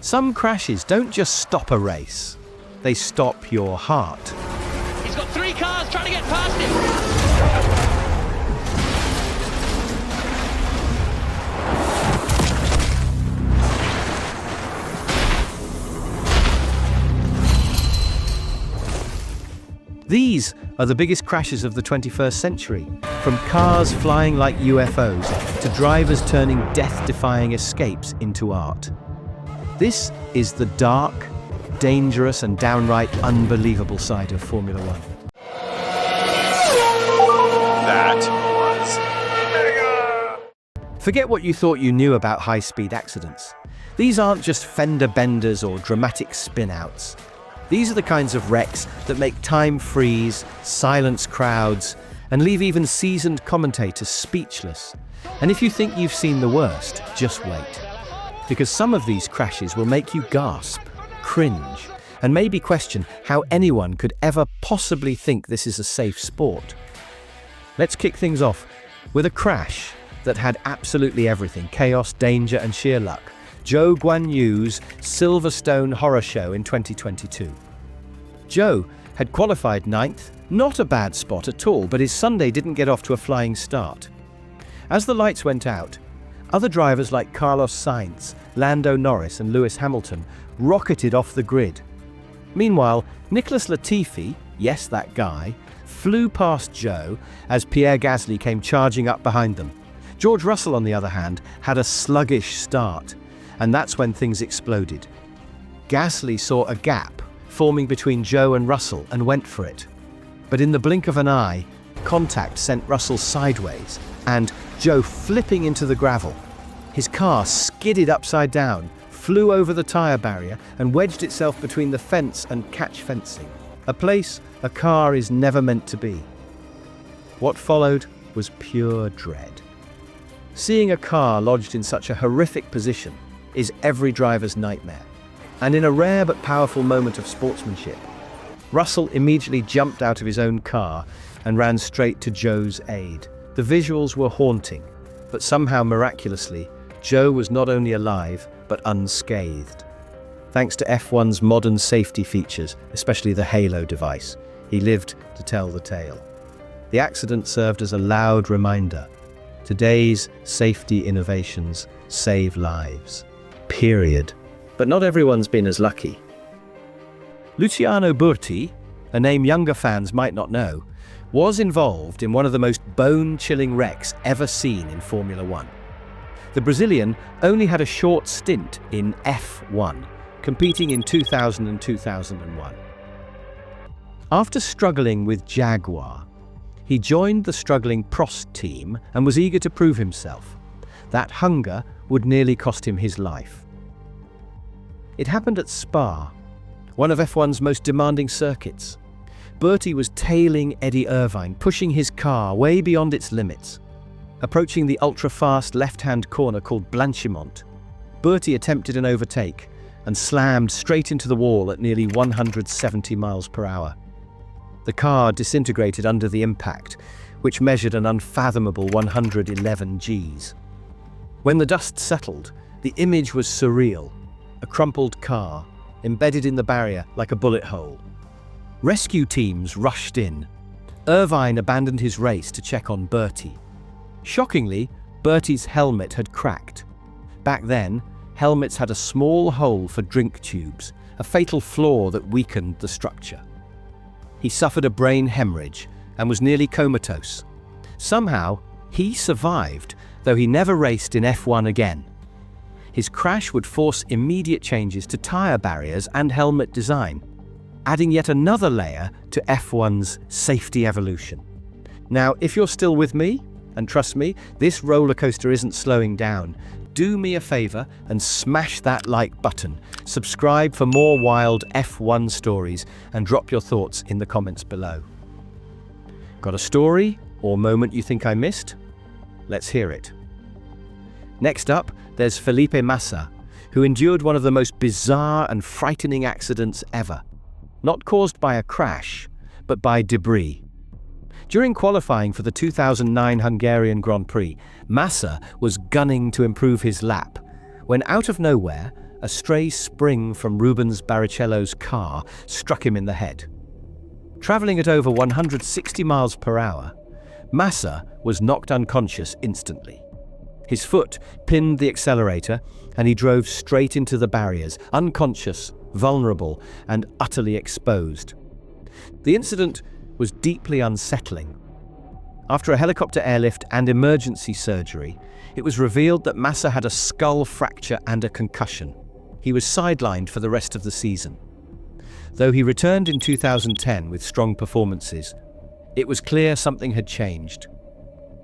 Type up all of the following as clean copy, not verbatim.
Some crashes don't just stop a race, they stop your heart. He's got 3 cars trying to get past him. These are the biggest crashes of the 21st century, from cars flying like UFOs to drivers turning death-defying escapes into art. This is the dark, dangerous, and downright unbelievable side of Formula One. That was mega! Forget what you thought you knew about high-speed accidents. These aren't just fender benders or dramatic spin-outs. These are the kinds of wrecks that make time freeze, silence crowds, and leave even seasoned commentators speechless. And if you think you've seen the worst, just wait. Because some of these crashes will make you gasp, cringe, and maybe question how anyone could ever possibly think this is a safe sport. Let's kick things off with a crash that had absolutely everything: chaos, danger, and sheer luck. Zhou Guanyu's Silverstone horror show in 2022. Zhou had qualified 9th, not a bad spot at all, but his Sunday didn't get off to a flying start. As the lights went out, other drivers like Carlos Sainz, Lando Norris, and Lewis Hamilton rocketed off the grid. Meanwhile, Nicholas Latifi, yes, that guy, flew past Zhou as Pierre Gasly came charging up behind them. George Russell, on the other hand, had a sluggish start, and that's when things exploded. Gasly saw a gap forming between Zhou and Russell and went for it. But in the blink of an eye, contact sent Russell sideways, and Zhou flipping into the gravel. His car skidded upside down, flew over the tyre barrier, and wedged itself between the fence and catch fencing, a place a car is never meant to be. What followed was pure dread. Seeing a car lodged in such a horrific position is every driver's nightmare. And in a rare but powerful moment of sportsmanship, Russell immediately jumped out of his own car and ran straight to Zhou's aid. The visuals were haunting, but somehow miraculously, Zhou was not only alive, but unscathed. Thanks to F1's modern safety features, especially the Halo device, he lived to tell the tale. The accident served as a loud reminder: today's safety innovations save lives. Period. But not everyone's been as lucky. Luciano Burti, a name younger fans might not know, was involved in one of the most bone-chilling wrecks ever seen in Formula One. The Brazilian only had a short stint in F1, competing in 2000 and 2001. After struggling with Jaguar, he joined the struggling Prost team and was eager to prove himself. That hunger would nearly cost him his life. It happened at Spa, one of F1's most demanding circuits. Bertie was tailing Eddie Irvine, pushing his car way beyond its limits. Approaching the ultra-fast left-hand corner called Blanchimont, Bertie attempted an overtake and slammed straight into the wall at nearly 170 miles per hour. The car disintegrated under the impact, which measured an unfathomable 111 Gs. When the dust settled, the image was surreal: a crumpled car, embedded in the barrier like a bullet hole. Rescue teams rushed in. Irvine abandoned his race to check on Bertie. Shockingly, Bertie's helmet had cracked. Back then, helmets had a small hole for drink tubes, a fatal flaw that weakened the structure. He suffered a brain hemorrhage and was nearly comatose. Somehow, he survived, though he never raced in F1 again. His crash would force immediate changes to tyre barriers and helmet design, adding yet another layer to F1's safety evolution. Now, if you're still with me, and trust me, this roller coaster isn't slowing down, do me a favor and smash that like button, subscribe for more wild F1 stories, and drop your thoughts in the comments below. Got a story or moment you think I missed? Let's hear it. Next up, there's Felipe Massa, who endured one of the most bizarre and frightening accidents ever. Not caused by a crash, but by debris. During qualifying for the 2009 Hungarian Grand Prix, Massa was gunning to improve his lap, when out of nowhere, a stray spring from Rubens Barrichello's car struck him in the head. Traveling at over 160 miles per hour, Massa was knocked unconscious instantly. His foot pinned the accelerator, and he drove straight into the barriers, unconscious, vulnerable, and utterly exposed. The incident was deeply unsettling. After a helicopter airlift and emergency surgery, it was revealed that Massa had a skull fracture and a concussion. He was sidelined for the rest of the season. Though he returned in 2010 with strong performances, it was clear something had changed.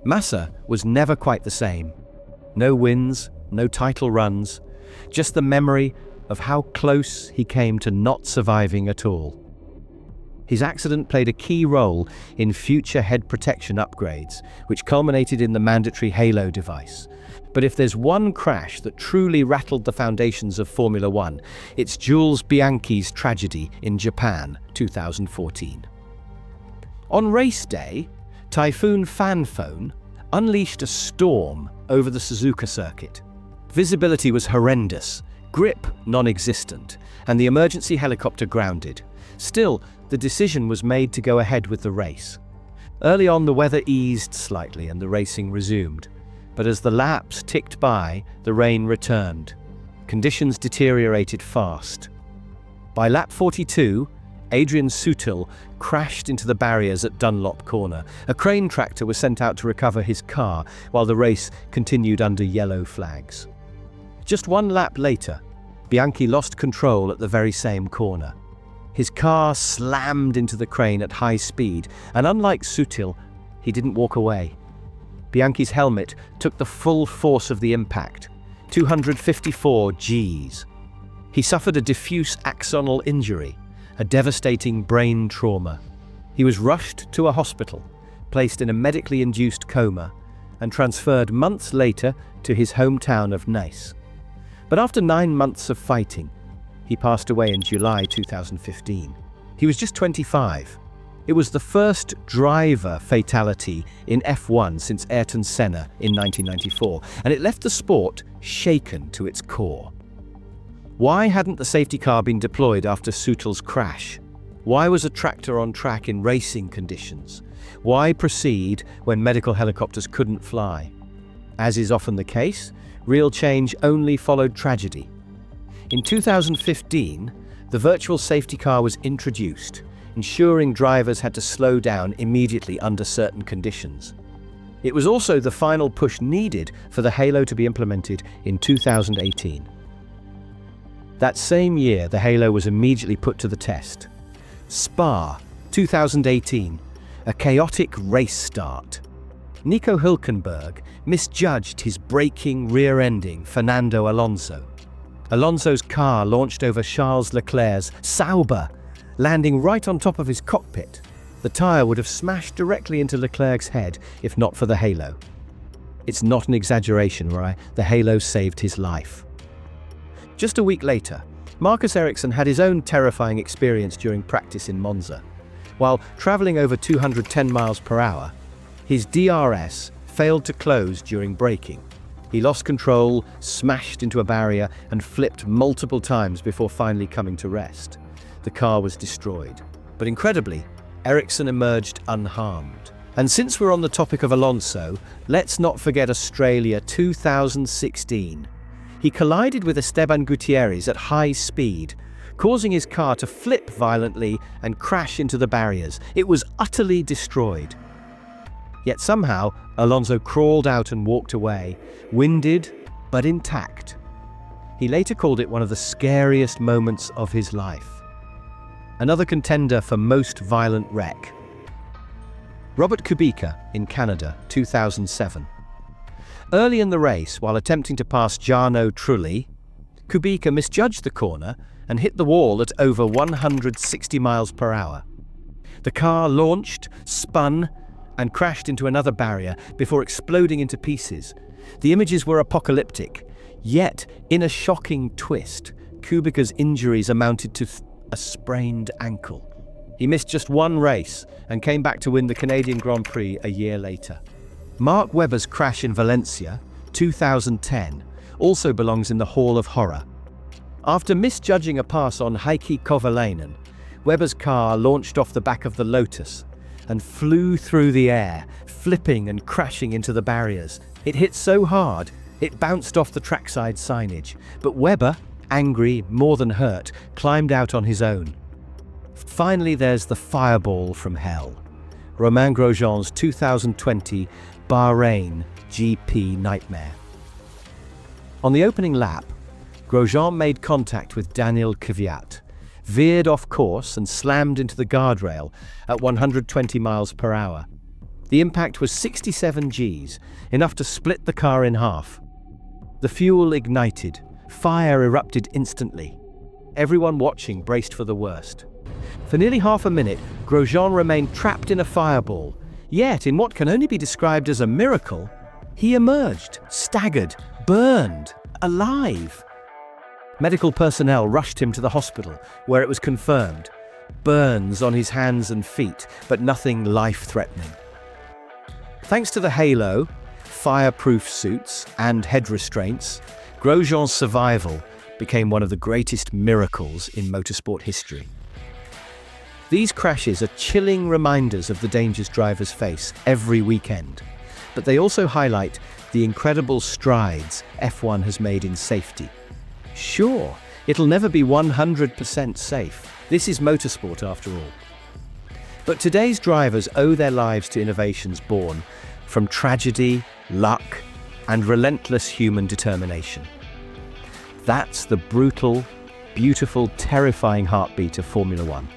Massa was never quite the same. No wins, no title runs, just the memory of how close he came to not surviving at all. His accident played a key role in future head protection upgrades, which culminated in the mandatory Halo device. But if there's one crash that truly rattled the foundations of Formula One, it's Jules Bianchi's tragedy in Japan, 2014. On race day, Typhoon Fanphone unleashed a storm over the Suzuka circuit. Visibility was horrendous, grip non-existent, and the emergency helicopter grounded. Still, the decision was made to go ahead with the race. Early on, the weather eased slightly and the racing resumed. But as the laps ticked by, the rain returned. Conditions deteriorated fast. By lap 42, Adrian Sutil crashed into the barriers at Dunlop Corner. A crane tractor was sent out to recover his car while the race continued under yellow flags. Just one lap later, Bianchi lost control at the very same corner. His car slammed into the crane at high speed, and unlike Sutil, he didn't walk away. Bianchi's helmet took the full force of the impact, 254 Gs. He suffered a diffuse axonal injury, a devastating brain trauma. He was rushed to a hospital, placed in a medically induced coma, and transferred months later to his hometown of Nice. But after 9 months of fighting, he passed away in July 2015. He was just 25. It was the first driver fatality in F1 since Ayrton Senna in 1994, and it left the sport shaken to its core. Why hadn't the safety car been deployed after Sutil's crash? Why was a tractor on track in racing conditions? Why proceed when medical helicopters couldn't fly? As is often the case, real change only followed tragedy. In 2015, the virtual safety car was introduced, ensuring drivers had to slow down immediately under certain conditions. It was also the final push needed for the Halo to be implemented in 2018. That same year, the Halo was immediately put to the test. Spa, 2018, a chaotic race start. Nico Hülkenberg misjudged his braking rear-ending Fernando Alonso. Alonso's car launched over Charles Leclerc's Sauber, landing right on top of his cockpit. The tyre would have smashed directly into Leclerc's head if not for the Halo. It's not an exaggeration, right? The Halo saved his life. Just a week later, Marcus Ericsson had his own terrifying experience during practice in Monza. While travelling over 210 miles per hour, his DRS failed to close during braking. He lost control, smashed into a barrier, and flipped multiple times before finally coming to rest. The car was destroyed. But incredibly, Ericsson emerged unharmed. And since we're on the topic of Alonso, let's not forget Australia 2016. He collided with Esteban Gutierrez at high speed, causing his car to flip violently and crash into the barriers. It was utterly destroyed. Yet somehow, Alonso crawled out and walked away, winded but intact. He later called it one of the scariest moments of his life. Another contender for most violent wreck. Robert Kubica in Canada, 2007. Early in the race, while attempting to pass Jarno Trulli, Kubica misjudged the corner and hit the wall at over 160 miles per hour. The car launched, spun, and crashed into another barrier before exploding into pieces. The images were apocalyptic, yet in a shocking twist, Kubica's injuries amounted to a sprained ankle. He missed just one race and came back to win the Canadian Grand Prix a year later. Mark Webber's crash in Valencia, 2010, also belongs in the Hall of Horror. After misjudging a pass on Heikki Kovalainen, Webber's car launched off the back of the Lotus and flew through the air, flipping and crashing into the barriers. It hit so hard, it bounced off the trackside signage, but Webber, angry, more than hurt, climbed out on his own. Finally, there's the fireball from hell. Romain Grosjean's 2020 Bahrain GP nightmare. On the opening lap, Grosjean made contact with Daniel Kvyat, veered off course and slammed into the guardrail at 120 miles per hour. The impact was 67 Gs, enough to split the car in half. The fuel ignited, fire erupted instantly. Everyone watching braced for the worst. For nearly half a minute, Grosjean remained trapped in a fireball, yet in what can only be described as a miracle, he emerged, staggered, burned, alive. Medical personnel rushed him to the hospital, where it was confirmed. Burns on his hands and feet, but nothing life-threatening. Thanks to the halo, fireproof suits, and head restraints, Grosjean's survival became one of the greatest miracles in motorsport history. These crashes are chilling reminders of the dangers drivers face every weekend, but they also highlight the incredible strides F1 has made in safety. Sure, it'll never be 100% safe. This is motorsport after all. But today's drivers owe their lives to innovations born from tragedy, luck, and relentless human determination. That's the brutal, beautiful, terrifying heartbeat of Formula One.